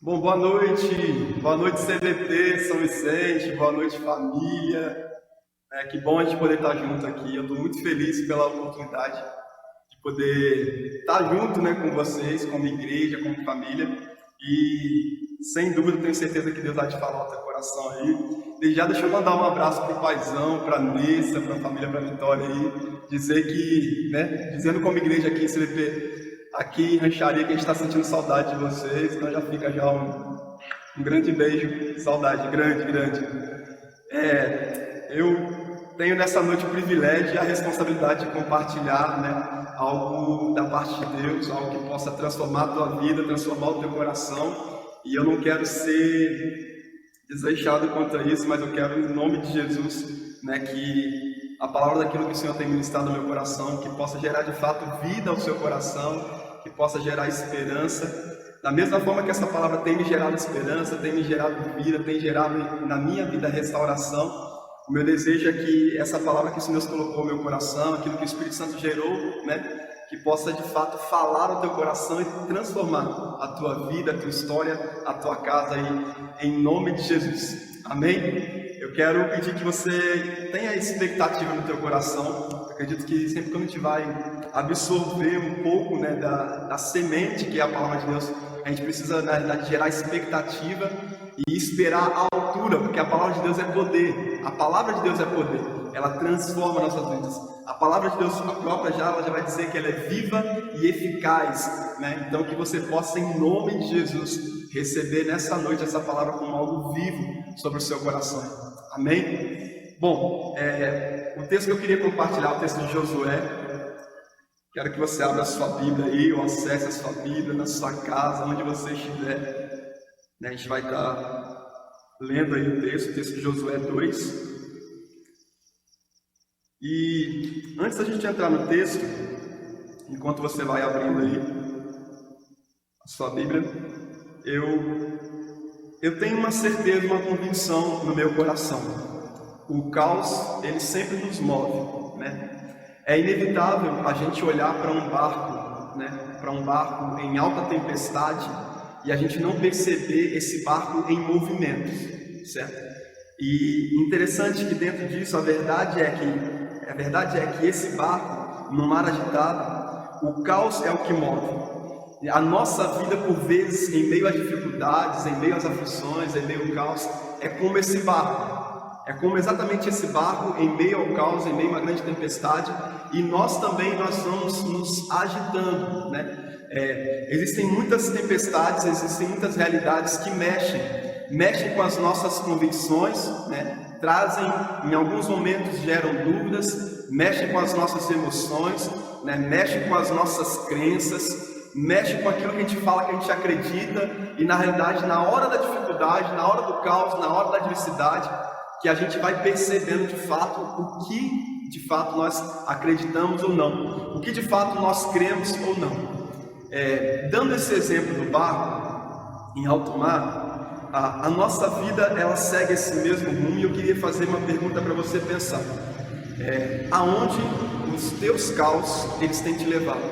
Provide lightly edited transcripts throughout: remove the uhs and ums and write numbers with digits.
Bom, boa noite CBT, São Vicente, boa noite família. Que bom a gente poder estar junto aqui. Eu estou muito feliz pela oportunidade de poder estar junto, com vocês, como igreja, como família. E sem dúvida tenho certeza que Deus vai te falar o teu coração aí. Desde já deixa eu mandar um abraço para o paizão, para a Nessa, para a família, para a Vitória aí. Dizer que, dizendo como igreja aqui em CBT, aqui em Rancharia, que a gente está sentindo saudade de vocês, então já fica já um grande beijo, saudade, grande. Eu tenho nessa noite o privilégio e a responsabilidade de compartilhar, algo da parte de Deus, algo que possa transformar a tua vida, transformar o teu coração, e eu não quero ser desleixado quanto a isso, mas eu quero, em nome de Jesus, que a palavra daquilo que o Senhor tem ministrado no meu coração, que possa gerar de fato vida ao seu coração, que possa gerar esperança, da mesma forma que essa palavra tem me gerado esperança, tem me gerado vida, tem gerado na minha vida restauração. O meu desejo é que essa palavra que o Senhor colocou no meu coração, aquilo que o Espírito Santo gerou, que possa de fato falar ao teu coração e transformar a tua vida, a tua história, a tua casa aí, em nome de Jesus. Amém? Eu quero pedir que você tenha expectativa no teu coração. Eu acredito que sempre que a gente vai absorver um pouco da semente que é a palavra de Deus, a gente precisa, na verdade, gerar expectativa e esperar a altura, porque a palavra de Deus é poder. A palavra de Deus é poder. Ela transforma nossas vidas. A palavra de Deus própria ela já vai dizer que ela é viva e eficaz, Então que você possa, em nome de Jesus, receber nessa noite essa palavra como algo vivo sobre o seu coração. Amém? Bom, o texto que eu queria compartilhar é o texto de Josué. Quero que você abra a sua Bíblia aí, ou acesse a sua Bíblia na sua casa, onde você estiver. A gente vai estar lendo aí o texto de Josué 2. E antes da gente entrar no texto, enquanto você vai abrindo aí a sua Bíblia, eu tenho uma certeza, uma convicção no meu coração. O caos, ele sempre nos move, É inevitável a gente olhar para um barco, para um barco em alta tempestade e a gente não perceber esse barco em movimento, certo? E interessante que dentro disso a verdade é que esse barco no mar agitado, o caos é o que move. A nossa vida, por vezes, em meio às dificuldades, em meio às aflições, em meio ao caos, é como esse barco. É como exatamente esse barco em meio ao caos, em meio a uma grande tempestade, e nós vamos nos agitando, Existem muitas tempestades, existem muitas realidades que mexem com as nossas convicções, trazem, em alguns momentos geram dúvidas, mexem com as nossas emoções, mexem com as nossas crenças, mexe com aquilo que a gente fala que a gente acredita, e na realidade, na hora da dificuldade, na hora do caos, na hora da adversidade, que a gente vai percebendo de fato o que de fato nós acreditamos ou não, o que de fato nós cremos ou não. Dando esse exemplo do barco em alto mar, a nossa vida ela segue esse mesmo rumo, e eu queria fazer uma pergunta para você pensar: aonde os teus caos eles têm te levado?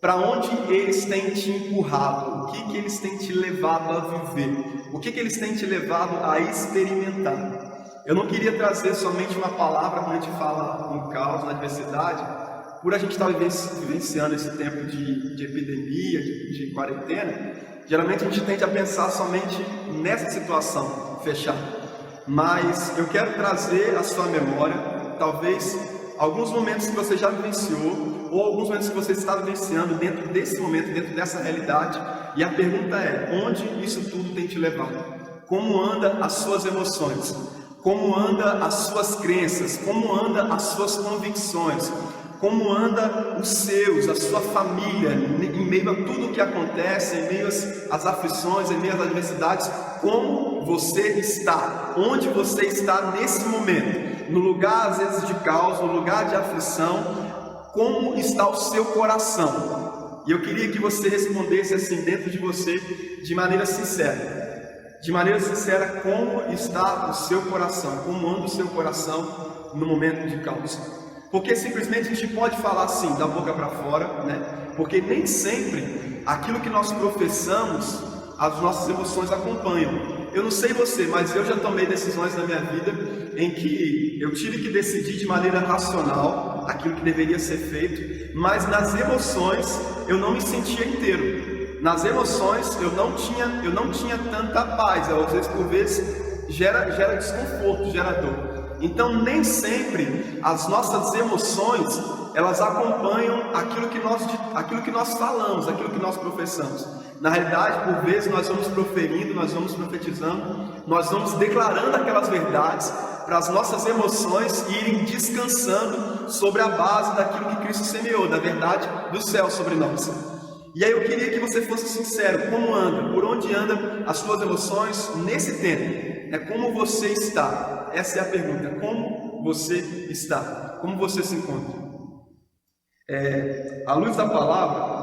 Para onde eles têm te empurrado? O que eles têm te levado a viver? O que eles têm te levado a experimentar? Eu não queria trazer somente uma palavra quando a gente fala no caos, na adversidade, por a gente estar vivenciando esse tempo de epidemia, de quarentena. Geralmente a gente tende a pensar somente nessa situação fechada. Mas eu quero trazer à sua memória, talvez, alguns momentos que você já vivenciou, ou alguns momentos que você está vivenciando dentro desse momento, dentro dessa realidade. E a pergunta é: onde isso tudo tem te levado? Como anda as suas emoções? Como anda as suas crenças? Como anda as suas convicções? Como anda os seus, a sua família, em meio a tudo o que acontece, em meio às aflições, em meio às adversidades? Como você está? Onde você está nesse momento? No lugar, às vezes, de caos, no lugar de aflição, como está o seu coração? E eu queria que você respondesse assim dentro de você, de maneira sincera. De maneira sincera, como está o seu coração? Como anda o seu coração no momento de caos? Porque simplesmente a gente pode falar assim, da boca para fora, Porque nem sempre aquilo que nós professamos as nossas emoções acompanham. Eu não sei você, mas eu já tomei decisões na minha vida em que eu tive que decidir de maneira racional aquilo que deveria ser feito, mas nas emoções eu não me sentia inteiro. Nas emoções eu não tinha tanta paz. Às vezes, por vezes, gera desconforto, gera dor. Então, nem sempre as nossas emoções elas acompanham aquilo que nós falamos, aquilo que nós professamos. Na realidade, por vezes, nós vamos proferindo, nós vamos profetizando, nós vamos declarando aquelas verdades para as nossas emoções irem descansando sobre a base daquilo que Cristo semeou, da verdade do céu sobre nós. E aí eu queria que você fosse sincero, como anda, por onde andam as suas emoções nesse tempo? Como você está? Essa é a pergunta, como você está? Como você se encontra? À luz da palavra,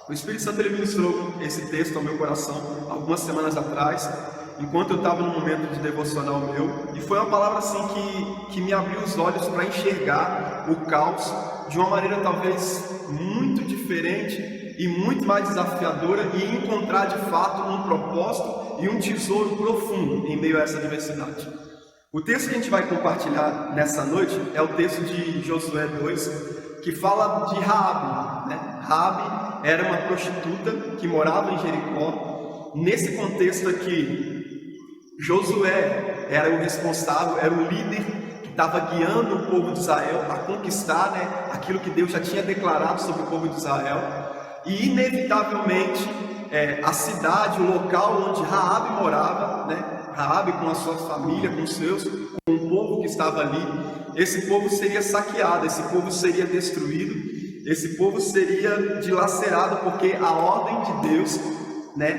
o Espírito Santo ele ministrou esse texto ao meu coração algumas semanas atrás, enquanto eu estava num momento de devocional meu, e foi uma palavra assim que me abriu os olhos para enxergar o caos de uma maneira talvez muito diferente e muito mais desafiadora, e encontrar de fato um propósito e um tesouro profundo em meio a essa diversidade. O texto que a gente vai compartilhar nessa noite é o texto de Josué 2, que fala de Raabe, Raabe era uma prostituta que morava em Jericó. Nesse contexto aqui, Josué era o responsável, era o líder que estava guiando o povo de Israel a conquistar aquilo que Deus já tinha declarado sobre o povo de Israel. E inevitavelmente a cidade, o local onde Raabe morava, Raabe com a sua família, com os seus, com o povo que estava ali, esse povo seria saqueado, esse povo seria destruído, esse povo seria dilacerado, porque a ordem de Deus,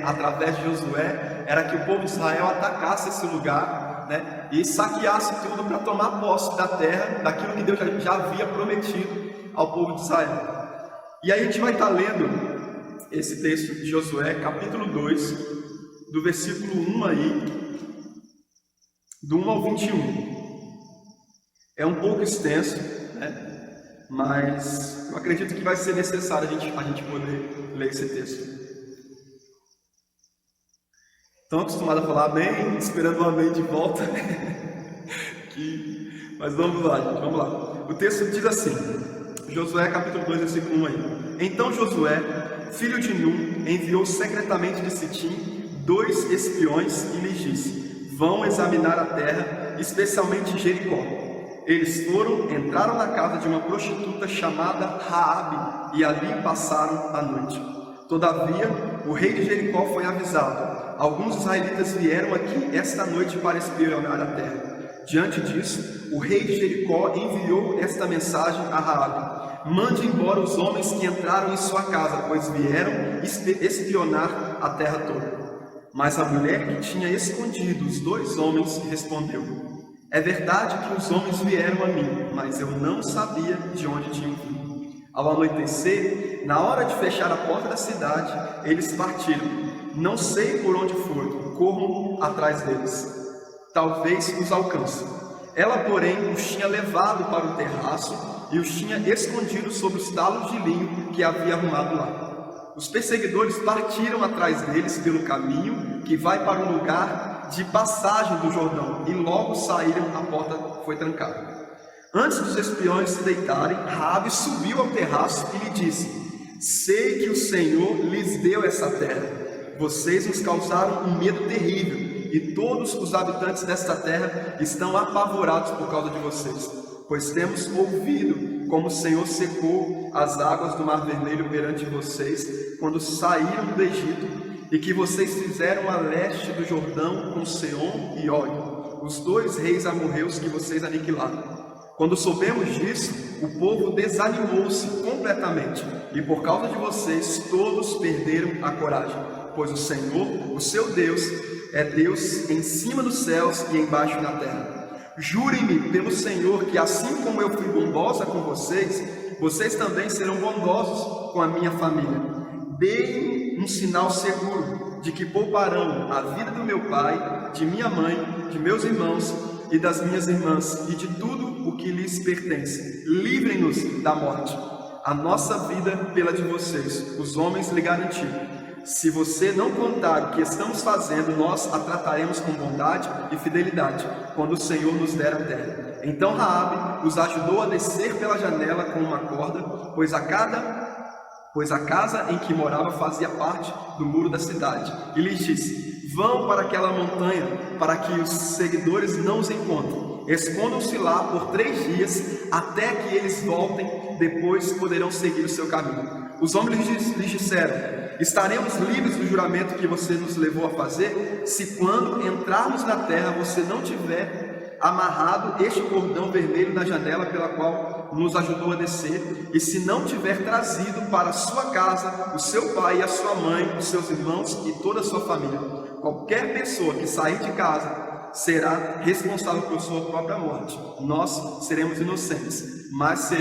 através de Josué, era que o povo de Israel atacasse esse lugar, e saqueasse tudo para tomar posse da terra, daquilo que Deus já havia prometido ao povo de Israel. E aí a gente vai estar lendo esse texto de Josué, capítulo 2, do versículo 1 aí, do 1 ao 21. É um pouco extenso, mas eu acredito que vai ser necessário a gente poder ler esse texto. Estão acostumados a falar amém, esperando o amém de volta. Mas vamos lá, gente, vamos lá. O texto diz assim, Josué capítulo 2, versículo 1 aí. Então Josué, filho de Nun, enviou secretamente de Sitim 2 espiões e lhes disse: vão examinar a terra, especialmente Jericó. Eles entraram na casa de uma prostituta chamada Raabe e ali passaram a noite. Todavia, o rei de Jericó foi avisado: alguns israelitas vieram aqui esta noite para espionar a terra. Diante disso, o rei de Jericó enviou esta mensagem a Raabe: mande embora os homens que entraram em sua casa, pois vieram espionar a terra toda. Mas a mulher que tinha escondido os 2 homens respondeu: é verdade que os homens vieram a mim, mas eu não sabia de onde tinham vindo. Ao anoitecer, na hora de fechar a porta da cidade, eles partiram. Não sei por onde foram, corram atrás deles. Talvez os alcancem. Ela, porém, os tinha levado para o terraço e os tinha escondido sob os talos de linho que havia arrumado lá. Os perseguidores partiram atrás deles pelo caminho que vai para o lugar de passagem do Jordão, e logo saíram, a porta foi trancada. Antes dos espiões se deitarem, Raabe subiu ao terraço e lhe disse: sei que o Senhor lhes deu essa terra. Vocês nos causaram um medo terrível, e todos os habitantes desta terra estão apavorados por causa de vocês, pois temos ouvido como o Senhor secou as águas do Mar Vermelho perante vocês quando saíram do Egito, e que vocês fizeram a leste do Jordão com Seom e Og, os 2 reis amorreus que vocês aniquilaram. Quando soubemos disso, o povo desanimou-se completamente, e por causa de vocês todos perderam a coragem, pois o Senhor, o seu Deus, é Deus em cima dos céus e embaixo da terra. Jurem-me pelo Senhor que assim como eu fui bondosa com vocês, vocês também serão bondosos com a minha família. Deem um sinal seguro de que pouparão a vida do meu pai, de minha mãe, de meus irmãos e das minhas irmãs, e de tudo o que lhes pertence. Livrem-nos da morte. A nossa vida pela de vocês, os homens lhe garantiram. Se você não contar o que estamos fazendo, nós a trataremos com bondade e fidelidade, quando o Senhor nos der a terra. Então Raabe os ajudou a descer pela janela com uma corda, pois a casa em que morava fazia parte do muro da cidade. E lhes disse: vão para aquela montanha, para que os seguidores não os encontrem. Escondam-se lá por 3 dias, até que eles voltem, depois poderão seguir o seu caminho. Os homens lhes disseram: estaremos livres do juramento que você nos levou a fazer, se quando entrarmos na terra você não tiver amarrado este cordão vermelho na janela pela qual nos ajudou a descer, e se não tiver trazido para a sua casa o seu pai e a sua mãe, os seus irmãos e toda a sua família. Qualquer pessoa que sair de casa será responsável por sua própria morte. Nós seremos inocentes, mas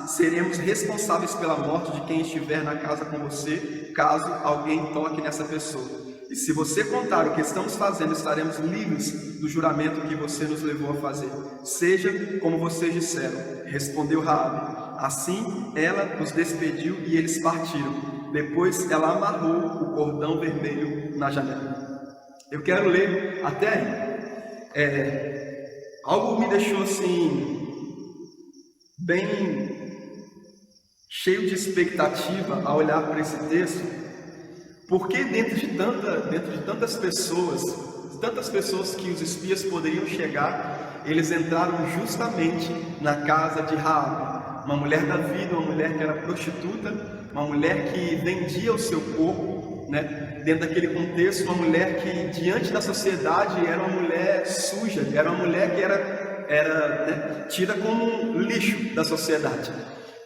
seremos responsáveis pela morte de quem estiver na casa com você, caso alguém toque nessa pessoa. E se você contar o que estamos fazendo, estaremos livres do juramento que você nos levou a fazer. Seja como vocês disseram, respondeu Raabe. Assim ela os despediu e eles partiram. Depois ela amarrou o cordão vermelho na janela. Eu quero ler até aí. Algo me deixou assim, bem cheio de expectativa ao olhar para esse texto. Porque dentro de tantas pessoas que os espias poderiam chegar, eles entraram justamente na casa de Raabe, uma mulher da vida, uma mulher que era prostituta, uma mulher que vendia o seu corpo, né? Dentro daquele contexto, uma mulher que diante da sociedade era uma mulher suja, era uma mulher que era tida como um lixo da sociedade.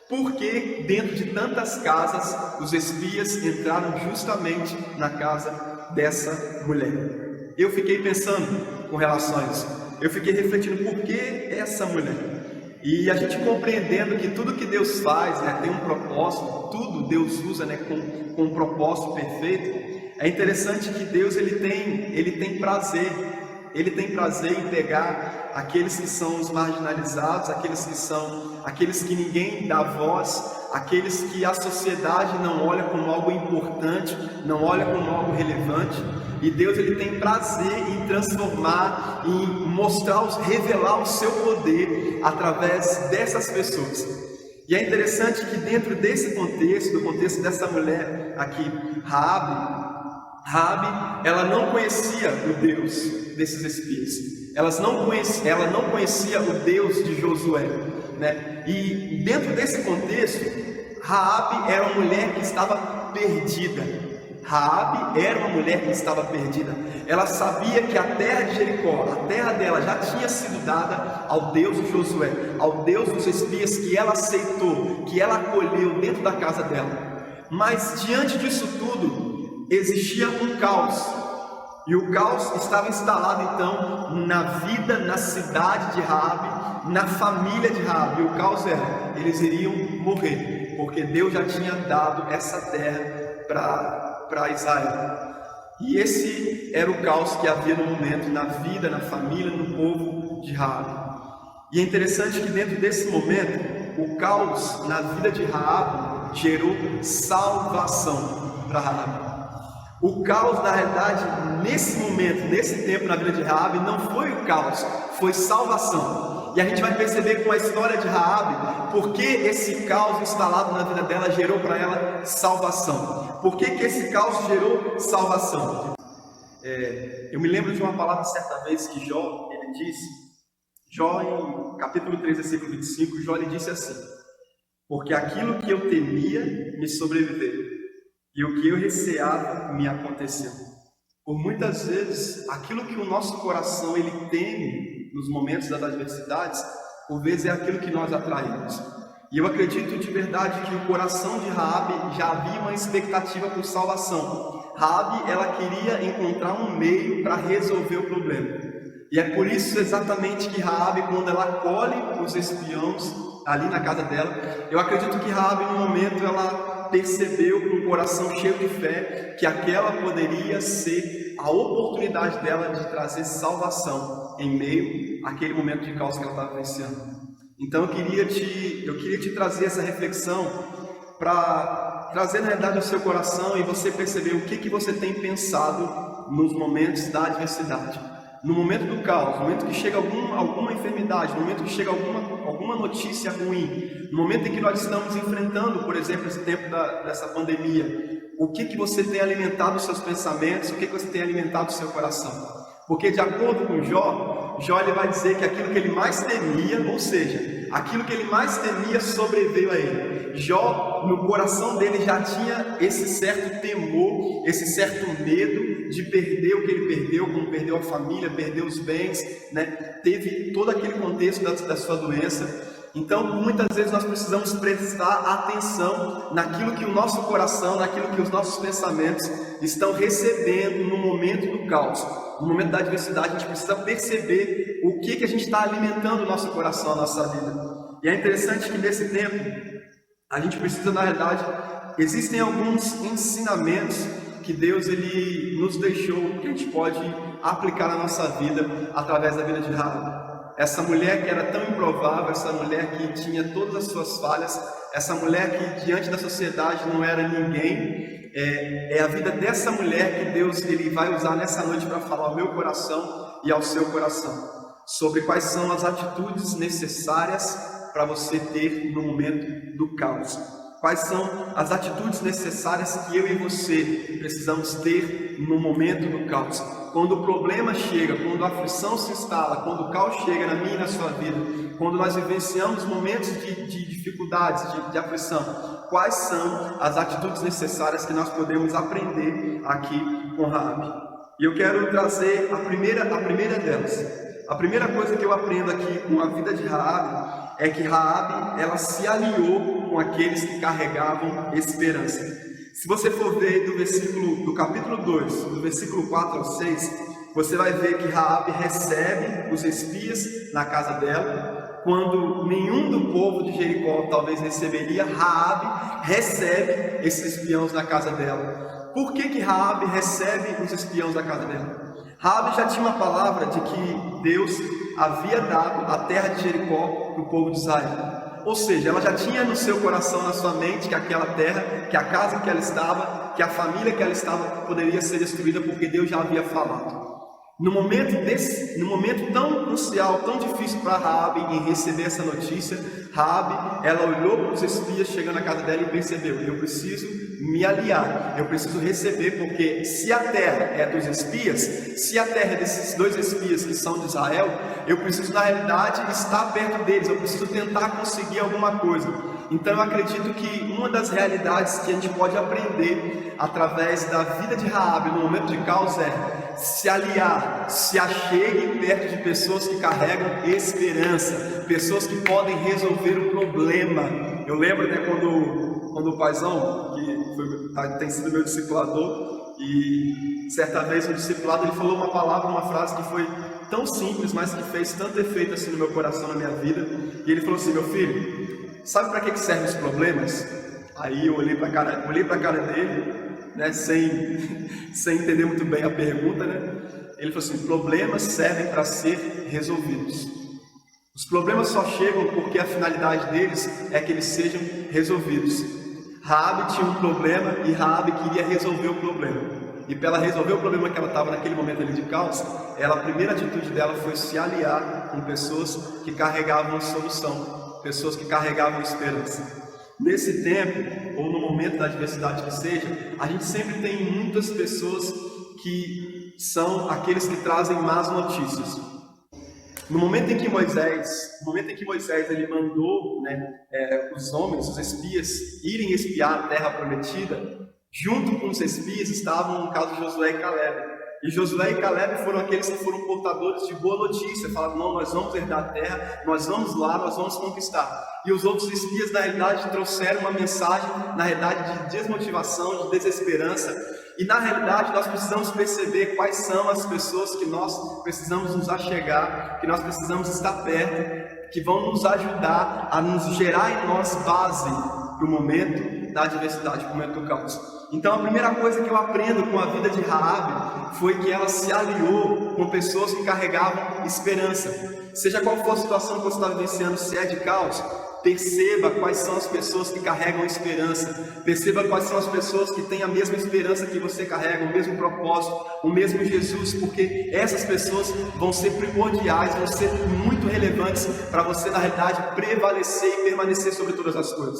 Porque dentro de tantas casas, os espias entraram justamente na casa dessa mulher. Eu fiquei pensando com relação a isso. Eu fiquei refletindo por que essa mulher. E a gente compreendendo que tudo que Deus faz, né, tem um propósito, tudo Deus usa, né, com um propósito perfeito. É interessante que Deus ele tem prazer em pegar aqueles que são os marginalizados, aqueles que ninguém dá voz, aqueles que a sociedade não olha como algo importante, não olha como algo relevante. E Deus ele tem prazer em transformar, em mostrar, revelar o seu poder através dessas pessoas. E é interessante que dentro desse contexto, do contexto dessa mulher aqui, Raabe, ela não conhecia o Deus desses espias. Ela não conhecia o Deus de Josué, né? E dentro desse contexto, Raabe era uma mulher que estava perdida. Ela sabia que a terra de Jericó, a terra dela já tinha sido dada ao Deus de Josué, ao Deus dos espias que ela aceitou, que ela acolheu dentro da casa dela. Mas diante disso tudo, existia um caos. E o caos estava instalado então na vida, na cidade de Raabe, na família de Raabe. E o caos era, eles iriam morrer, porque Deus já tinha dado essa terra para Israel. E esse era o caos que havia no momento, na vida, na família, no povo de Raabe. E é interessante que dentro desse momento, o caos na vida de Raabe gerou salvação para Raabe. O caos, na realidade, nesse momento, nesse tempo na vida de Raabe, não foi o caos, foi salvação. E a gente vai perceber com a história de Raabe, porque esse caos instalado na vida dela gerou para ela salvação. Por que esse caos gerou salvação? Eu me lembro de uma palavra certa vez que Jó, ele disse, Jó em capítulo 3, versículo 25, Jó ele disse assim: porque aquilo que eu temia me sobreviveu, e o que eu receava me aconteceu. Por muitas vezes, aquilo que o nosso coração ele teme nos momentos das adversidades, por vezes é aquilo que nós atraímos. E eu acredito de verdade que o coração de Raabe já havia uma expectativa por salvação. Raabe, ela queria encontrar um meio para resolver o problema. E é por isso exatamente que Raabe, quando ela acolhe os espiões ali na casa dela, eu acredito que Raabe, no momento, ela percebeu com um coração cheio de fé que aquela poderia ser a oportunidade dela de trazer salvação em meio àquele momento de caos que ela estava vivenciando. Então eu queria te trazer essa reflexão para trazer na realidade ao seu coração e você perceber o que você tem pensado nos momentos da adversidade. No momento do caos, no momento que chega alguma enfermidade, no momento que chega alguma notícia ruim, no momento em que nós estamos enfrentando, por exemplo, esse tempo dessa pandemia, o que você tem alimentado os seus pensamentos, o que você tem alimentado o seu coração? Porque de acordo com Jó ele vai dizer que aquilo que ele mais temia, ou seja, aquilo que ele mais temia sobreveio a ele. Jó, no coração dele já tinha esse certo temor, esse certo medo de perder o que ele perdeu, como perdeu a família, perdeu os bens, né? Teve todo aquele contexto da sua doença. Então, muitas vezes nós precisamos prestar atenção naquilo que o nosso coração, naquilo que os nossos pensamentos estão recebendo no momento do caos, no momento da adversidade. A gente precisa perceber o que a gente está alimentando o nosso coração, a nossa vida. E é interessante que nesse tempo, a gente precisa, na realidade, existem alguns ensinamentos que Deus ele nos deixou, que a gente pode aplicar na nossa vida, através da vida de Raabe. Essa mulher que era tão improvável, essa mulher que tinha todas as suas falhas, essa mulher que diante da sociedade não era ninguém, é a vida dessa mulher que Deus ele vai usar nessa noite para falar ao meu coração e ao seu coração, sobre quais são as atitudes necessárias para você ter no momento do caos. Quais são as atitudes necessárias que eu e você precisamos ter no momento do caos? Quando o problema chega, quando a aflição se instala, quando o caos chega na minha e na sua vida, quando nós vivenciamos momentos de dificuldades, de aflição, quais são as atitudes necessárias que nós podemos aprender aqui com Raabe? E eu quero trazer a primeira delas. A primeira coisa que eu aprendo aqui com a vida de Raabe é que Raabe, ela se aliou com aqueles que carregavam esperança. Se você for ver do capítulo 2, do versículo 4 ao 6, você vai ver que Raabe recebe os espias na casa dela. Quando nenhum do povo de Jericó talvez receberia, Raabe recebe esses espiãos na casa dela. Por que Raabe recebe os espiãos da casa dela? Raabe já tinha uma palavra de que Deus havia dado a terra de Jericó para o povo de Israel. Ou seja, ela já tinha no seu coração, na sua mente, que aquela terra, que a casa que ela estava, que a família que ela estava poderia ser destruída, porque Deus já havia falado. No momento tão crucial, tão difícil para Raabe em receber essa notícia, Raabe, ela olhou para os espias chegando na casa dela e percebeu: eu preciso me aliar, eu preciso receber, porque se a terra é dos espias, se a terra é desses dois espias que são de Israel, eu preciso na realidade estar perto deles, eu preciso tentar conseguir alguma coisa. Então eu acredito que uma das realidades que a gente pode aprender através da vida de Raabe no momento de caos é se aliar, se achegue perto de pessoas que carregam esperança, pessoas que podem resolver o problema. Eu lembro, né, quando o paizão, que tem sido meu discipulador, e certa vez no discipulado ele falou uma palavra, uma frase que foi tão simples, mas que fez tanto efeito assim no meu coração, na minha vida. E ele falou assim: meu filho, sabe para que servem os problemas? Aí eu olhei para a cara dele, né, sem entender muito bem a pergunta, né? Ele falou assim: problemas servem para ser resolvidos. Os problemas só chegam porque a finalidade deles é que eles sejam resolvidos. Raabe tinha um problema e Raabe queria resolver o problema. E para ela resolver o problema que ela estava naquele momento ali de caos, a primeira atitude dela foi se aliar com pessoas que carregavam a solução, pessoas que carregavam esperança. Nesse tempo, ou no momento da adversidade que seja, a gente sempre tem muitas pessoas que são aqueles que trazem más notícias. No momento em que Moisés ele mandou, né, os homens, os espias, irem espiar a terra prometida, junto com os espias estavam, no caso, Josué e Caleb. E Josué e Caleb foram aqueles que foram portadores de boa notícia. Falaram: não, nós vamos herdar a terra, nós vamos lá, nós vamos conquistar. E os outros espias, na realidade, trouxeram uma mensagem, na realidade, de desmotivação, de desesperança. E na realidade, nós precisamos perceber quais são as pessoas que nós precisamos nos achegar, que nós precisamos estar perto, que vão nos ajudar a nos gerar em nós base para o momento da adversidade, para o momento do caos. Então a primeira coisa que eu aprendo com a vida de Raabe foi que ela se aliou com pessoas que carregavam esperança. Seja qual for a situação que você está vivenciando, se é de caos, Perceba quais são as pessoas que carregam esperança. Perceba quais são as pessoas que têm a mesma esperança que você carrega, o mesmo propósito, o mesmo Jesus, porque essas pessoas vão ser primordiais, vão ser muito relevantes para você, na realidade, prevalecer e permanecer sobre todas as coisas.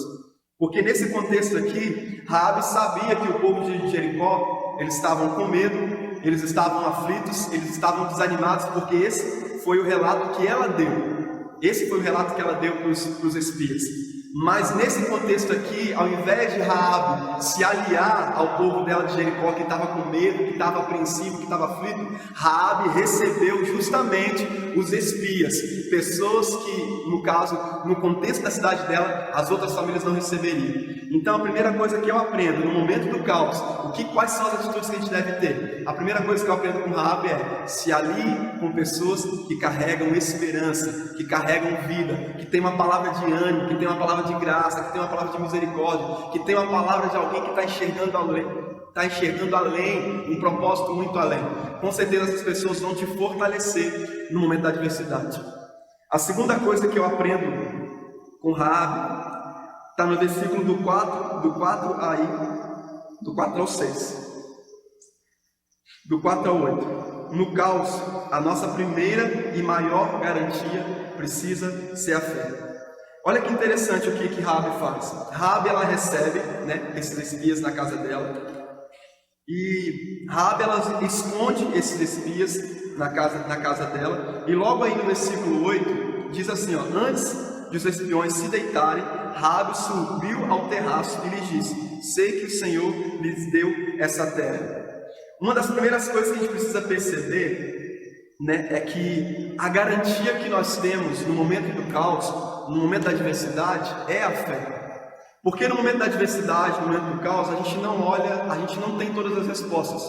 Porque nesse contexto aqui, Raabe sabia que o povo de Jericó, eles estavam com medo, eles estavam aflitos, eles estavam desanimados, porque esse foi o relato que ela deu. Esse foi o relato que ela deu para os espias. Mas nesse contexto aqui, ao invés de Raabe se aliar ao povo dela de Jericó, que estava com medo, que estava apreensivo, que estava aflito, Raabe recebeu justamente os espias, pessoas que, no caso, no contexto da cidade dela, as outras famílias não receberiam. Então a primeira coisa que eu aprendo no momento do caos, quais são as atitudes que a gente deve ter? A primeira coisa que eu aprendo com Raabe é: se alie com pessoas que carregam esperança, que carregam vida, que tem uma palavra de ânimo, que tem uma palavra de graça, que tem uma palavra de misericórdia, que tem uma palavra de alguém que está enxergando além, um propósito muito além. Com certeza essas pessoas vão te fortalecer no momento da adversidade. A segunda coisa que eu aprendo com Raabe está no versículo do 4 ao 6. Do 4 ao 8. No caos, a nossa primeira e maior garantia precisa ser a fé. Olha que interessante o que Raabe faz. Raabe, ela recebe, esses espias na casa dela. E Raabe, ela esconde esses espias na casa dela. E logo aí no versículo 8, diz assim, antes de os espiões se deitarem, Raabe subiu ao terraço e lhes disse: sei que o Senhor lhes deu essa terra. Uma das primeiras coisas que a gente precisa perceber, é que a garantia que nós temos no momento do caos, no momento da adversidade, é a fé. Porque no momento da adversidade, no momento do caos, a gente não olha, a gente não tem todas as respostas.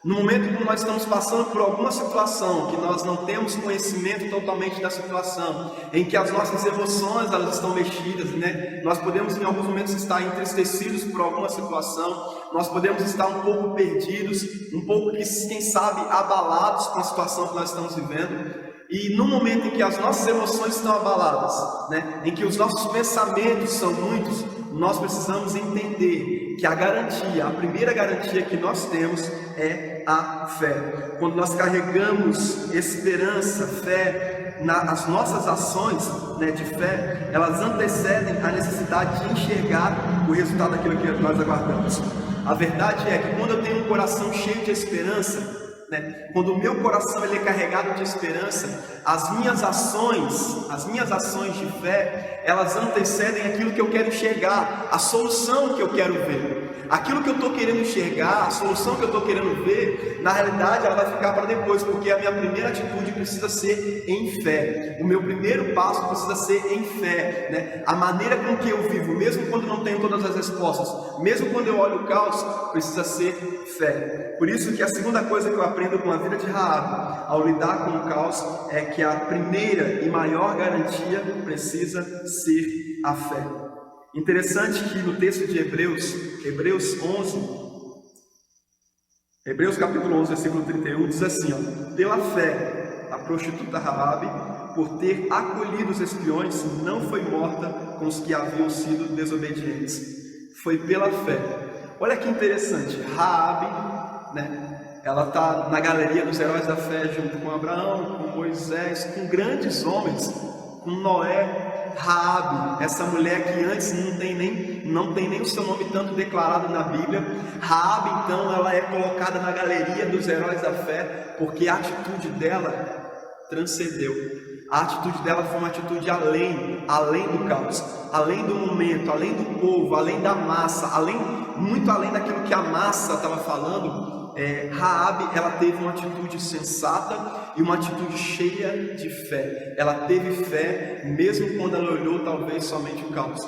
No momento em que nós estamos passando por alguma situação, que nós não temos conhecimento totalmente da situação, em que as nossas emoções elas estão mexidas, nós podemos em alguns momentos estar entristecidos por alguma situação, nós podemos estar um pouco perdidos, um pouco, quem sabe, abalados com a situação que nós estamos vivendo. E no momento em que as nossas emoções estão abaladas, em que os nossos pensamentos são muitos, nós precisamos entender que a primeira garantia que nós temos é a fé. Quando nós carregamos esperança, fé, as nossas ações de fé, elas antecedem a necessidade de enxergar o resultado daquilo que nós aguardamos. A verdade é que quando eu tenho um coração cheio de esperança, quando o meu coração ele é carregado de esperança, as minhas ações de fé, elas antecedem aquilo que eu quero enxergar, a solução que eu quero ver. Aquilo que eu estou querendo enxergar, a solução que eu estou querendo ver, na realidade ela vai ficar para depois, porque a minha primeira atitude precisa ser em fé. O meu primeiro passo precisa ser em fé. A maneira com que eu vivo, mesmo quando não tenho todas as respostas, mesmo quando eu olho o caos, precisa ser fé. Por isso que a segunda coisa que eu aprendo com a vida de Raabe, ao lidar com o caos, é que a primeira e maior garantia precisa ser a fé. Interessante que no texto de Hebreus capítulo 11, versículo 31, diz assim, pela fé, a prostituta Raabe, por ter acolhido os espiões, não foi morta com os que haviam sido desobedientes. Foi pela fé. Olha que interessante, Raabe, ela está na galeria dos heróis da fé, junto com Abraão, com Moisés, com grandes homens, com Noé. Raabe, essa mulher que antes não tem nem o seu nome tanto declarado na Bíblia. Raabe, então, ela é colocada na galeria dos heróis da fé, porque a atitude dela transcendeu. A atitude dela foi uma atitude além do caos, além do momento, além do povo, além da massa, muito além daquilo que a massa estava falando. Raabe, ela teve uma atitude sensata e uma atitude cheia de fé. Ela teve fé mesmo quando ela olhou talvez somente o caos,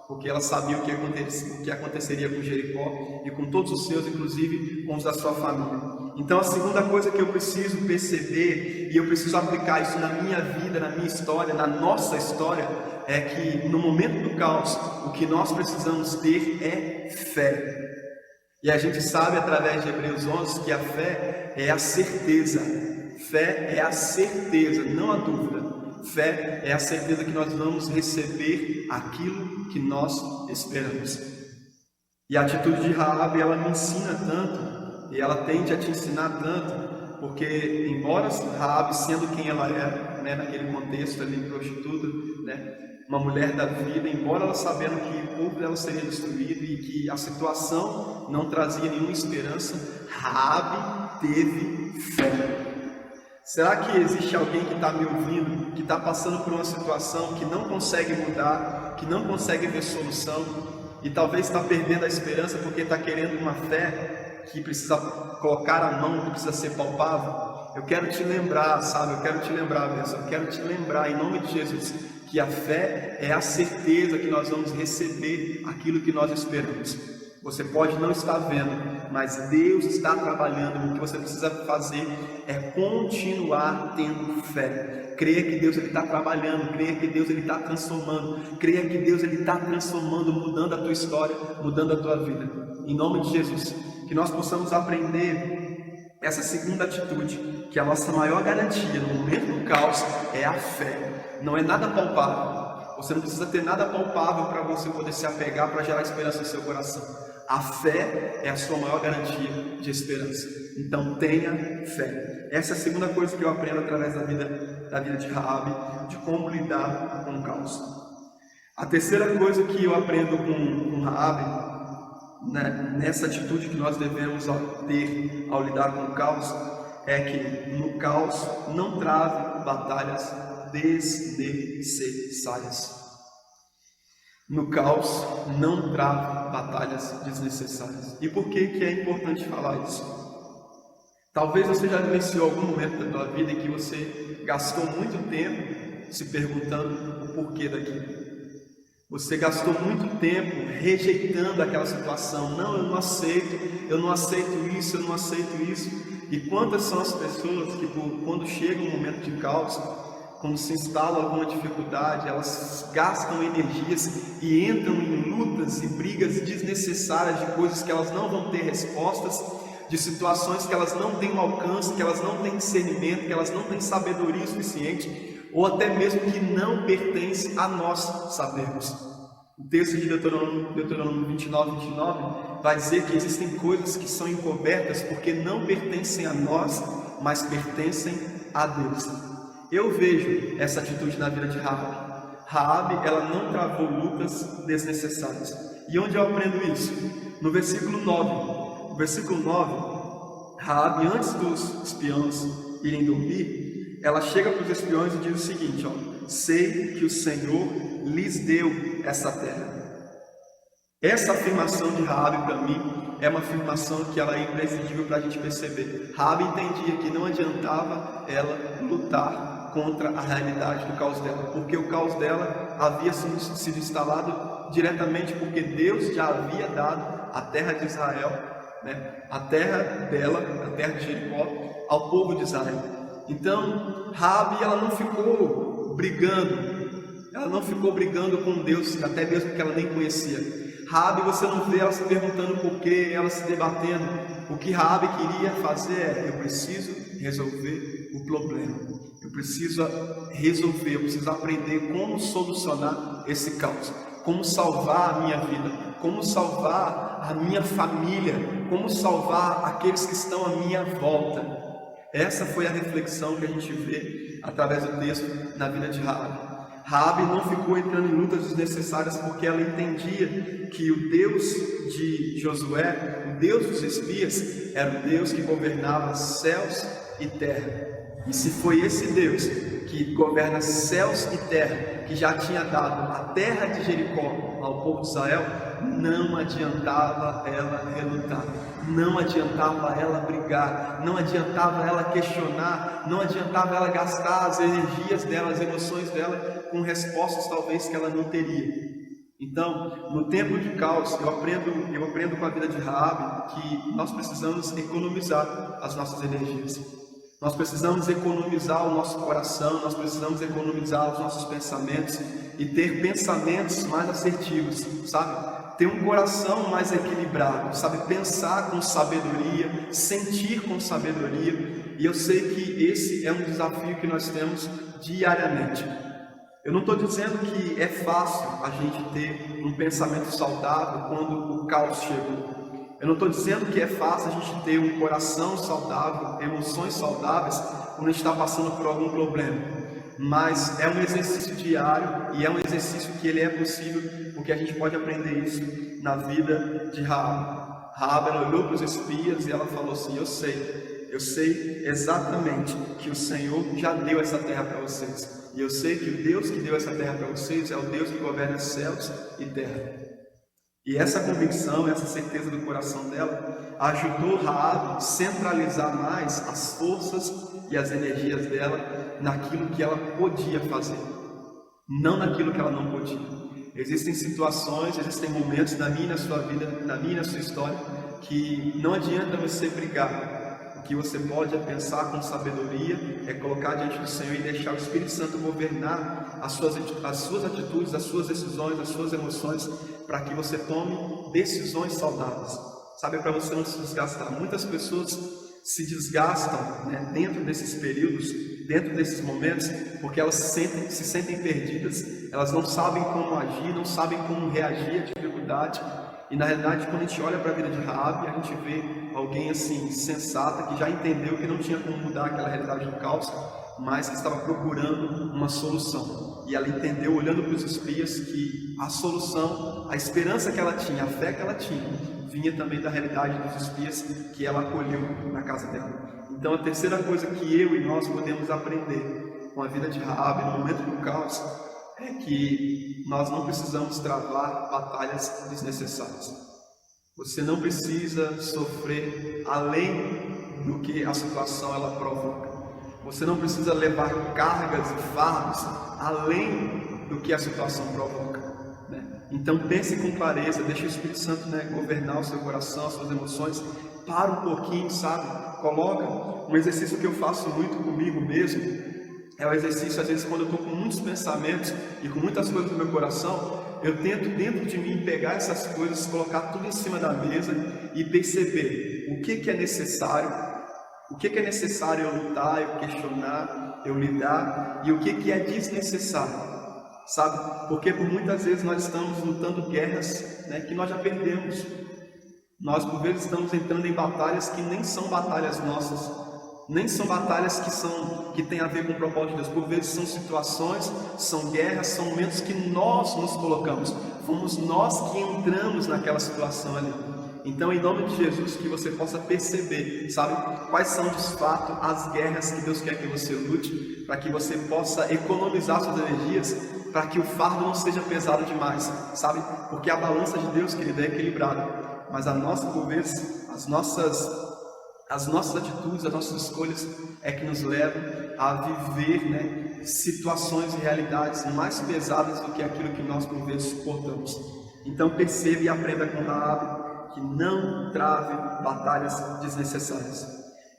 porque ela sabia o que aconteceria com Jericó e com todos os seus, inclusive com os da sua família. Então a segunda coisa que eu preciso perceber, e eu preciso aplicar isso na minha vida, na minha história, na nossa história, é que no momento do caos, o que nós precisamos ter é fé. E a gente sabe através de Hebreus 11 que a fé é a certeza. Fé é a certeza, não a dúvida. Fé é a certeza que nós vamos receber aquilo que nós esperamos. E a atitude de Raabe, ela me ensina tanto, e ela tende a te ensinar tanto, porque embora Raabe, sendo quem ela era, né, naquele contexto ali, prostituta, né, uma mulher da vida, embora ela sabendo que o povo dela seria destruído e que a situação não trazia nenhuma esperança, Raabe teve fé. Será que existe alguém que está me ouvindo, que está passando por uma situação que não consegue mudar, que não consegue ver solução, e talvez está perdendo a esperança porque está querendo uma fé que precisa colocar a mão, que precisa ser palpável? Eu quero te lembrar, sabe? Eu quero te lembrar, Deus, eu quero te lembrar, em nome de Jesus, que a fé é a certeza que nós vamos receber aquilo que nós esperamos. Você pode não estar vendo, mas Deus está trabalhando. O que você precisa fazer é continuar tendo fé. Creia que Deus está trabalhando, creia que Deus está transformando, creia que Deus está transformando, mudando a tua história, mudando a tua vida. Em nome de Jesus, que nós possamos aprender essa segunda atitude, que a nossa maior garantia no momento do caos é a fé. Não é nada palpável. Você não precisa ter nada palpável para você poder se apegar, para gerar esperança no seu coração. A fé é a sua maior garantia de esperança. Então tenha fé. Essa é a segunda coisa que eu aprendo através da vida de Raabe, de como lidar com o caos. A terceira coisa que eu aprendo com Raabe, né, nessa atitude que nós devemos ter ao lidar com o caos, é que no caos não trave batalhas desnecessárias. No caos, não trave batalhas desnecessárias. E por que é importante falar isso? Talvez você já vivenciou algum momento da tua vida em que você gastou muito tempo se perguntando o porquê daquilo. Você gastou muito tempo rejeitando aquela situação. Não, eu não aceito isso, eu não aceito isso. E quantas são as pessoas que quando chega um momento de caos, quando se instala alguma dificuldade, elas gastam energias e entram em lutas e brigas desnecessárias de coisas que elas não vão ter respostas, de situações que elas não têm um alcance, que elas não têm discernimento, que elas não têm sabedoria suficiente, ou até mesmo que não pertence a nós sabermos. O texto de Deuteronômio 29 vai dizer que existem coisas que são encobertas porque não pertencem a nós, mas pertencem a Deus. Eu vejo essa atitude na vida de Raabe. Raabe, ela não travou lutas desnecessárias. E onde eu aprendo isso? No versículo 9. No versículo 9, Raabe, antes dos espiões irem dormir, ela chega para os espiões e diz o seguinte: sei que o Senhor lhes deu essa terra. Essa afirmação de Raabe, para mim, é uma afirmação que ela é imprescindível para a gente perceber. Raabe entendia que não adiantava ela lutar contra a realidade do caos dela, porque o caos dela havia sido instalado diretamente porque Deus já havia dado a terra de Israel, né, a terra dela, a terra de Jericó, ao povo de Israel. Então, Raabe, ela não ficou brigando com Deus, até mesmo que ela nem conhecia. Raabe, você não vê ela se perguntando por quê, ela se debatendo. O que Raabe queria fazer é: eu preciso resolver o problema. Eu preciso aprender como solucionar esse caos, como salvar a minha vida, como salvar a minha família, como salvar aqueles que estão à minha volta. Essa foi a reflexão que a gente vê através do texto na vida de Raabe. Raabe não ficou entrando em lutas desnecessárias porque ela entendia que o Deus de Josué, o Deus dos espias, era o Deus que governava céus e terra. E se foi esse Deus que governa céus e terra, que já tinha dado a terra de Jericó ao povo de Israel, não adiantava ela relutar, não adiantava ela brigar, não adiantava ela questionar, não adiantava ela gastar as energias dela, as emoções dela com respostas talvez que ela não teria. Então, no tempo de caos, eu aprendo com a vida de Raabe que nós precisamos economizar as nossas energias. Nós precisamos economizar o nosso coração, nós precisamos economizar os nossos pensamentos e ter pensamentos mais assertivos, sabe? Ter um coração mais equilibrado, sabe? Pensar com sabedoria, sentir com sabedoria, E eu sei que esse é um desafio que nós temos diariamente. Eu não estou dizendo que é fácil a gente ter um pensamento saudável quando o caos chega. Eu não estou dizendo que é fácil a gente ter um coração saudável, emoções saudáveis, quando a gente está passando por algum problema. Mas é um exercício diário e é um exercício que ele é possível, porque a gente pode aprender isso na vida de Raabe. Raabe, ela olhou para os espias e ela falou assim: eu sei exatamente que o Senhor já deu essa terra para vocês. E eu sei que o Deus que deu essa terra para vocês é o Deus que governa céus e terra. E essa convicção, essa certeza do coração dela, ajudou Raabe a centralizar mais as forças e as energias dela naquilo que ela podia fazer, não naquilo que ela não podia. Existem situações, existem momentos na minha e na sua vida, na minha e na sua história, que não adianta você brigar. O que você pode é pensar com sabedoria, é colocar diante do Senhor e deixar o Espírito Santo governar as suas atitudes, as suas decisões, as suas emoções, para que você tome decisões saudáveis. Sabe, para você não se desgastar. Muitas pessoas se desgastam, né, dentro desses períodos, dentro desses momentos, porque elas se sentem perdidas, elas não sabem como agir, não sabem como reagir à dificuldade. E na realidade, quando a gente olha para a vida de Raabe, a gente vê alguém assim, sensata, que já entendeu que não tinha como mudar aquela realidade do caos, mas que estava procurando uma solução. E ela entendeu, olhando para os espias, que a solução, a esperança que ela tinha, a fé que ela tinha, vinha também da realidade dos espias que ela acolheu na casa dela. Então a terceira coisa que eu e nós podemos aprender com a vida de Raabe no momento do caos é que nós não precisamos travar batalhas desnecessárias. Você não precisa sofrer além do que a situação ela provoca. Você não precisa levar cargas e fardos além do que a situação provoca, né? Então pense com clareza, deixe o Espírito Santo, né, governar o seu coração, as suas emoções. Para um pouquinho, sabe? Coloca um exercício que eu faço muito comigo mesmo. É o exercício, às vezes, quando eu estou com muitos pensamentos e com muitas coisas no meu coração, eu tento dentro de mim pegar essas coisas, colocar tudo em cima da mesa e perceber o que é necessário, o que é necessário eu lutar, eu questionar, eu lidar, e o que é desnecessário, sabe? Porque por muitas vezes nós estamos lutando guerras, né, que nós já perdemos. Nós por vezes estamos entrando em batalhas que nem são batalhas nossas. Nem são batalhas que têm a ver com o propósito de Deus. Por vezes são situações, são guerras, são momentos que nós nos colocamos. Fomos nós que entramos naquela situação ali. Então, em nome de Jesus, que você possa perceber, sabe, quais são de fato as guerras que Deus quer que você lute, para que você possa economizar suas energias, para que o fardo não seja pesado demais, sabe? Porque a balança de Deus, querida, é equilibrada. Mas a nossa, por vezes, as nossas atitudes, as nossas escolhas é que nos levam a viver, né, situações e realidades mais pesadas do que aquilo que nós por vezes suportamos. Então perceba e aprenda com Raabe que não trave batalhas desnecessárias.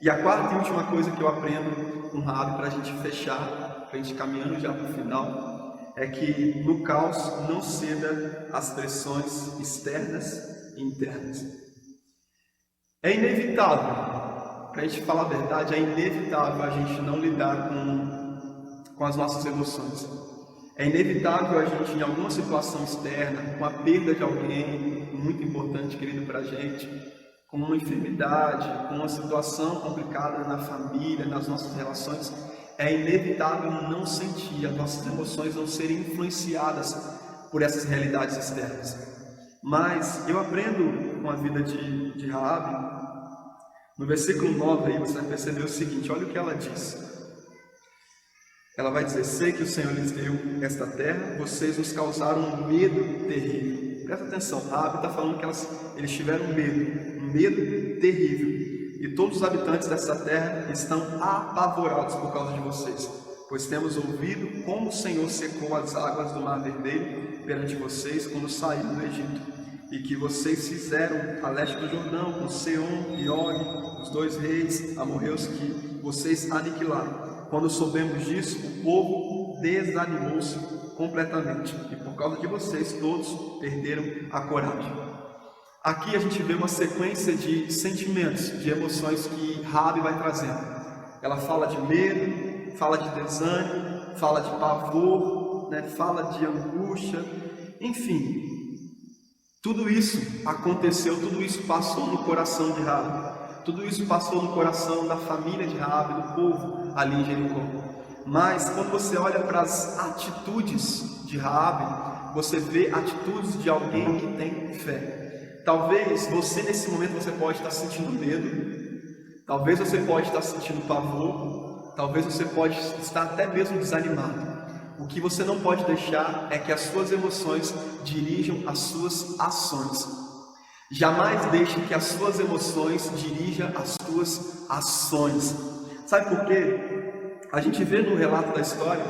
E a quarta e última coisa que eu aprendo com Raabe, para a gente fechar, para a gente caminhando já para o final, é que no caos não ceda às pressões externas e internas. É inevitável, para a gente falar a verdade, é inevitável a gente não lidar com as nossas emoções. É inevitável a gente, em alguma situação externa, com a perda de alguém muito importante, querido, para a gente, com uma enfermidade, com uma situação complicada na família, nas nossas relações, é inevitável não sentir, as nossas emoções não serem influenciadas por essas realidades externas. Mas eu aprendo com a vida de Raabe. No versículo 9 aí você vai perceber o seguinte, olha o que ela diz. Ela vai dizer: sei que o Senhor lhes deu esta terra, vocês nos causaram um medo terrível. Presta atenção, Raabe está falando que eles tiveram um medo terrível. E todos os habitantes dessa terra estão apavorados por causa de vocês, pois temos ouvido como o Senhor secou as águas do Mar Vermelho perante vocês quando saíram do Egito, e que vocês fizeram a leste do Jordão com Seom e Og, os dois reis amorreus que vocês aniquilaram. Quando soubemos disso, o povo desanimou-se completamente, e por causa de vocês todos perderam a coragem. Aqui a gente vê uma sequência de sentimentos, de emoções que Raabe vai trazendo. Ela fala de medo, fala de desânimo, fala de pavor, né? Fala de angústia, enfim. Tudo isso aconteceu, tudo isso passou no coração de Raabe. Tudo isso passou no coração da família de Raabe, do povo ali em Jericó. Mas quando você olha para as atitudes de Raabe, você vê atitudes de alguém que tem fé. Talvez você nesse momento você pode estar sentindo medo, talvez você pode estar sentindo pavor, talvez você pode estar até mesmo desanimado. O que você não pode deixar é que as suas emoções dirijam as suas ações. Jamais deixe que as suas emoções dirijam as suas ações. Sabe por quê? A gente vê no relato da história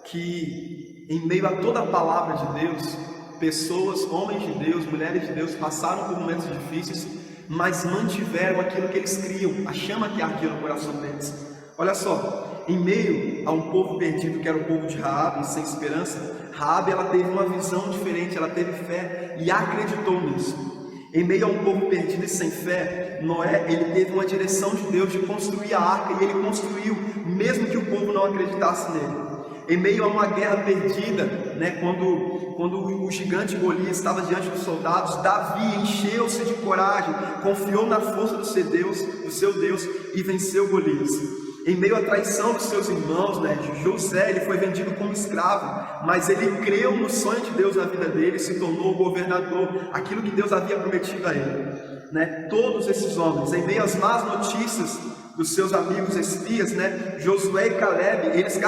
que em meio a toda a palavra de Deus, pessoas, homens de Deus, mulheres de Deus passaram por momentos difíceis, mas mantiveram aquilo que eles criam, a chama que ardia no coração deles. Olha só, em meio a um povo perdido que era o povo de Raabe, sem esperança, Raabe ela teve uma visão diferente, ela teve fé e acreditou nisso. Em meio a um povo perdido e sem fé, Noé ele teve uma direção de Deus de construir a arca e ele construiu, mesmo que o povo não acreditasse nele. Em meio a uma guerra perdida, né, quando o gigante Golias estava diante dos soldados, Davi encheu-se de coragem, confiou na força do seu Deus e venceu Golias. Em meio à traição dos seus irmãos, né, José ele foi vendido como escravo, mas ele creu no sonho de Deus na vida dele e se tornou o governador, aquilo que Deus havia prometido a ele. Né? Todos esses homens, em meio às más notícias dos seus amigos espias, né, Josué e Caleb, eles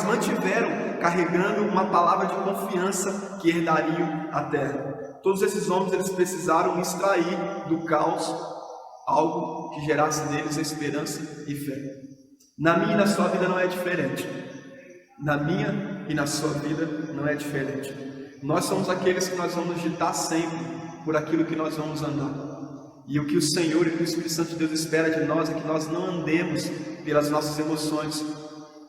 mantiveram carregando uma palavra de confiança que herdariam a terra. Todos esses homens eles precisaram extrair do caos algo que gerasse neles esperança e fé. Na minha e na sua vida não é diferente. Na minha e na sua vida não é diferente. Nós somos aqueles que nós vamos ditar sempre por aquilo que nós vamos andar. E o que o Senhor e o Espírito Santo de Deus espera de nós é que nós não andemos pelas nossas emoções,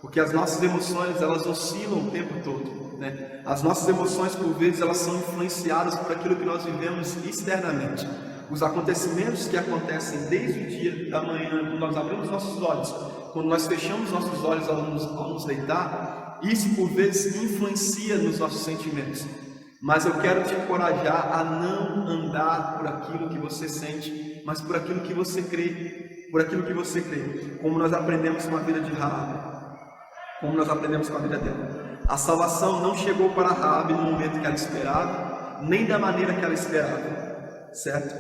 porque as nossas emoções elas oscilam o tempo todo, né? As nossas emoções por vezes elas são influenciadas por aquilo que nós vivemos externamente. Os acontecimentos que acontecem desde o dia da manhã, quando nós abrimos nossos olhos, quando nós fechamos nossos olhos ao nos deitar, isso por vezes influencia nos nossos sentimentos. Mas eu quero te encorajar a não andar por aquilo que você sente, mas por aquilo que você crê, como nós aprendemos com a vida de Raabe, como nós aprendemos com a vida dela. A salvação não chegou para Raabe no momento que ela esperava, nem da maneira que ela esperava, certo?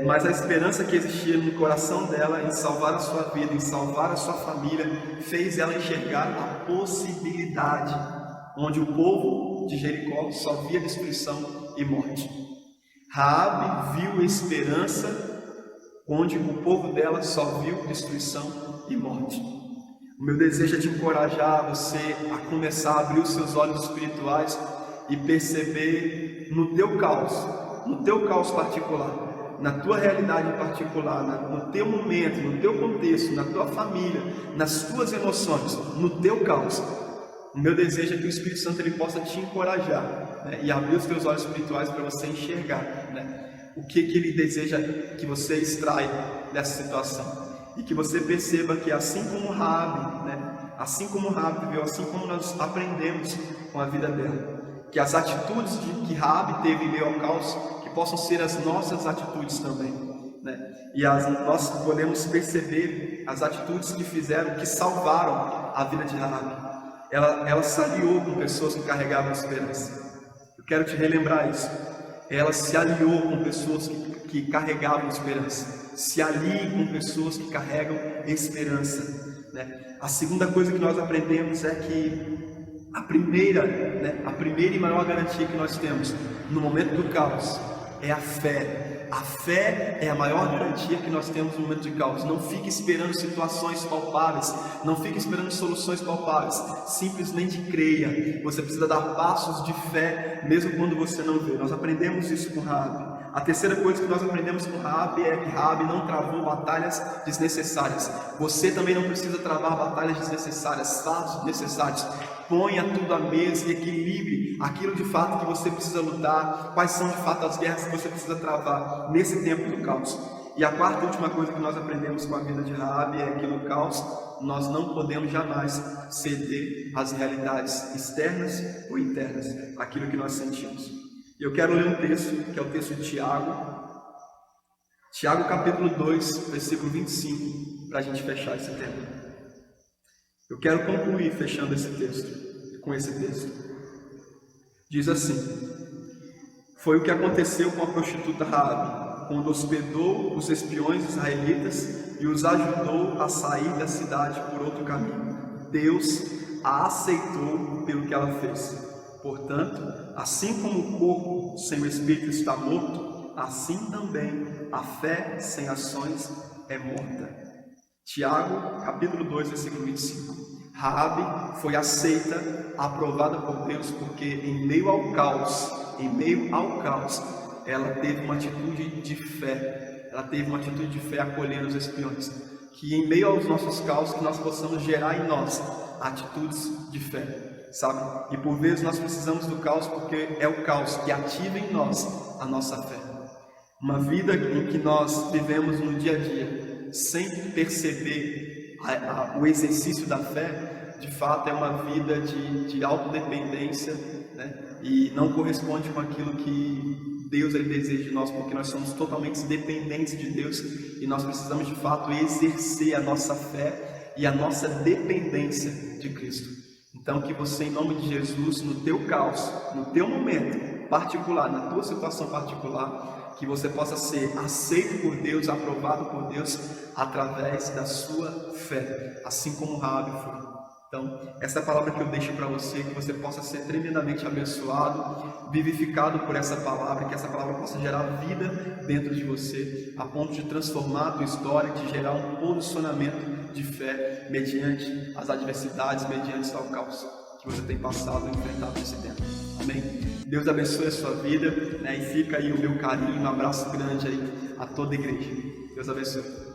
Mas a esperança que existia no coração dela em salvar a sua vida, em salvar a sua família, fez ela enxergar a possibilidade, onde o povo de Jericó só via destruição e morte. Raabe viu esperança, onde o povo dela só viu destruição e morte. O meu desejo é te encorajar você a começar a abrir os seus olhos espirituais e perceber no teu caos particular, na tua realidade particular, no teu momento, no teu contexto, na tua família, nas tuas emoções, no teu caos. O meu desejo é que o Espírito Santo ele possa te encorajar, né, e abrir os teus olhos espirituais para você enxergar, né, o que ele deseja que você extraia dessa situação. E que você perceba que assim como Raabe, né, assim como Raabe viveu, assim como nós aprendemos com a vida dela, que as atitudes que Raabe teve em meio ao caos, que possam ser as nossas atitudes também, né? E nós podemos perceber as atitudes que salvaram a vida de Raabe. Ela se aliou com pessoas que carregavam esperança. Eu quero te relembrar isso. Ela se aliou com pessoas que carregavam esperança. Se alie com pessoas que carregam esperança, né? A segunda coisa que nós aprendemos é que a primeira e maior garantia que nós temos no momento do caos é a fé. A fé é a maior garantia que nós temos no momento de caos. Não fique esperando situações palpáveis, não fique esperando soluções palpáveis, simplesmente creia. Você precisa dar passos de fé, mesmo quando você não vê. Nós aprendemos isso com Raabe. A terceira coisa que nós aprendemos com Raabe é que Raabe não travou batalhas desnecessárias. Você também não precisa travar batalhas desnecessárias, fatos desnecessários. Ponha tudo à mesa e equilibre aquilo de fato que você precisa lutar, quais são de fato as guerras que você precisa travar nesse tempo do caos. E a quarta e última coisa que nós aprendemos com a vida de Raabe é que no caos nós não podemos jamais ceder às realidades externas ou internas, aquilo que nós sentimos. E eu quero ler um texto, que é o texto de Tiago capítulo 2, versículo 25, para a gente fechar esse tema. Eu quero concluir fechando esse texto, com esse texto. Diz assim: foi o que aconteceu com a prostituta Raabe, quando hospedou os espiões israelitas e os ajudou a sair da cidade por outro caminho. Deus a aceitou pelo que ela fez. Portanto, assim como o corpo sem o espírito está morto, assim também a fé sem ações é morta. Tiago, capítulo 2, versículo 25. Raabe foi aceita, aprovada por Deus, porque em meio ao caos, ela teve uma atitude de fé. Ela teve uma atitude de fé acolhendo os espiões. Que em meio aos nossos caos, que nós possamos gerar em nós atitudes de fé, sabe? E por vezes nós precisamos do caos, porque é o caos que ativa em nós a nossa fé. Uma vida em que nós vivemos no dia a dia, sem perceber o exercício da fé, de fato é uma vida de autodependência, né? E não corresponde com aquilo que Deus ele deseja de nós, porque nós somos totalmente dependentes de Deus e nós precisamos de fato exercer a nossa fé e a nossa dependência de Cristo. Então que você, em nome de Jesus, no teu caos, no teu momento particular, na tua situação particular, que você possa ser aceito por Deus, aprovado por Deus, através da sua fé, assim como Raabe foi. Então, essa é a palavra que eu deixo para você, que você possa ser tremendamente abençoado, vivificado por essa palavra, que essa palavra possa gerar vida dentro de você, a ponto de transformar a tua história, de gerar um posicionamento de fé mediante as adversidades, mediante ao caos que você tem passado e enfrentado nesse tempo. Amém? Deus abençoe a sua vida, né? E fica aí o meu carinho, um abraço grande aí a toda a igreja. Deus abençoe.